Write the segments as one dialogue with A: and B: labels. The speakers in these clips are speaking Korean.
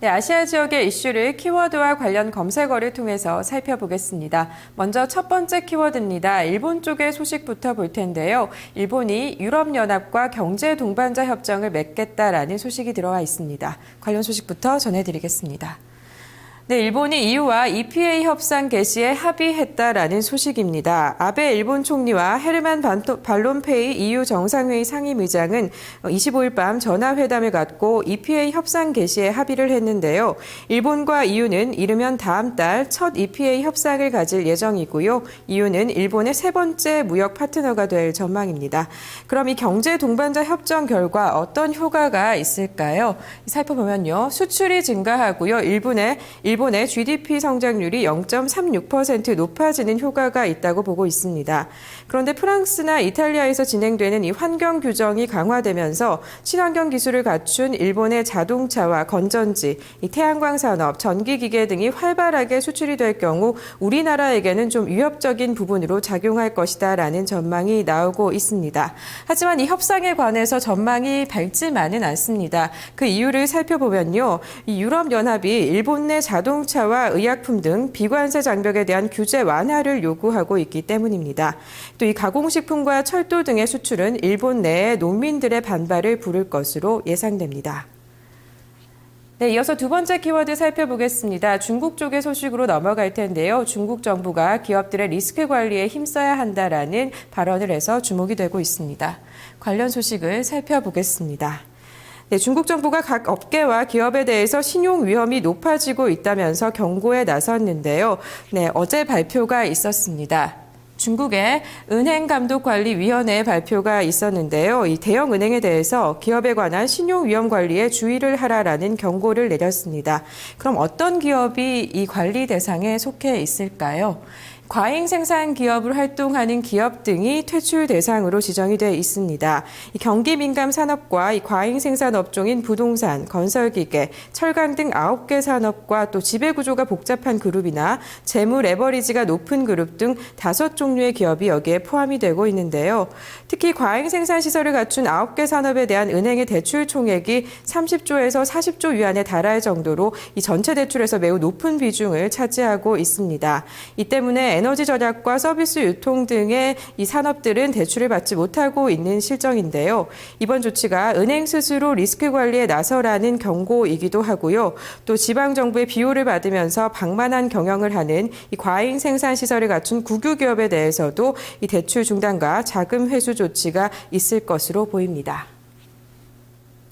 A: 네, 아시아 지역의 이슈를 키워드와 관련 검색어를 통해서 살펴보겠습니다. 먼저 첫 번째 키워드입니다. 일본 쪽의 소식부터 볼 텐데요. 일본이 유럽연합과 경제 동반자 협정을 맺겠다라는 소식이 들어와 있습니다. 관련 소식부터 전해드리겠습니다. 네, 일본이 EU와 EPA 협상 개시에 합의했다라는 소식입니다. 아베 일본 총리와 헤르만 발롬페이 EU 정상회의 상임의장은 25일 밤 전화회담을 갖고 EPA 협상 개시에 합의를 했는데요. 일본과 EU는 이르면 다음 달 첫 EPA 협상을 가질 예정이고요. EU는 일본의 세 번째 무역 파트너가 될 전망입니다. 그럼 이 경제 동반자 협정 결과 어떤 효과가 있을까요? 살펴보면요. 수출이 증가하고요. 일본의 GDP 성장률이 0.36% 높아지는 효과가 있다고 보고 있습니다. 그런데 프랑스나 이탈리아에서 진행되는 이 환경 규정이 강화되면서 친환경 기술을 갖춘 일본의 자동차와 건전지, 이 태양광 산업, 전기기계 등이 활발하게 수출이 될 경우 우리나라에게는 좀 위협적인 부분으로 작용할 것이다라는 전망이 나오고 있습니다. 하지만 이 협상에 관해서 전망이 밝지만은 않습니다. 그 이유를 살펴보면요. 이 유럽연합이 일본 내 자동차와 의약품 등 비관세 장벽에 대한 규제 완화를 요구하고 있기 때문입니다. 또 이 가공식품과 철도 등의 수출은 일본 내의 농민들의 반발을 부를 것으로 예상됩니다. 네, 이어서 두 번째 키워드 살펴보겠습니다. 중국 쪽의 소식으로 넘어갈 텐데요. 중국 정부가 기업들의 리스크 관리에 힘써야 한다라는 발언을 해서 주목이 되고 있습니다. 관련 소식을 살펴보겠습니다. 네, 중국 정부가 각 업계와 기업에 대해서 신용 위험이 높아지고 있다면서 경고에 나섰는데요. 네, 어제 발표가 있었습니다. 중국의 은행감독관리위원회의 발표가 있었는데요. 이 대형 은행에 대해서 기업에 관한 신용 위험 관리에 주의를 하라라는 경고를 내렸습니다. 그럼 어떤 기업이 이 관리 대상에 속해 있을까요? 과잉 생산 기업으로 활동하는 기업 등이 퇴출 대상으로 지정이 되어 있습니다. 이 경기 민감 산업과 이 과잉 생산 업종인 부동산, 건설기계, 철강 등 9개 산업과 또 지배 구조가 복잡한 그룹이나 재무 레버리지가 높은 그룹 등 5종류의 기업이 여기에 포함이 되고 있는데요. 특히 과잉 생산 시설을 갖춘 9개 산업에 대한 은행의 대출 총액이 30조에서 40조 위안에 달할 정도로 이 전체 대출에서 매우 높은 비중을 차지하고 있습니다. 이 때문에 에너지 절약과 서비스 유통 등의 이 산업들은 대출을 받지 못하고 있는 실정인데요. 이번 조치가 은행 스스로 리스크 관리에 나서라는 경고이기도 하고요. 또 지방정부의 비호를 받으면서 방만한 경영을 하는 이 과잉 생산 시설을 갖춘 국유 기업에 대해서도 이 대출 중단과 자금 회수 조치가 있을 것으로 보입니다.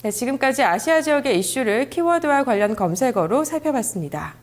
A: 네, 지금까지 아시아 지역의 이슈를 키워드와 관련 검색어로 살펴봤습니다.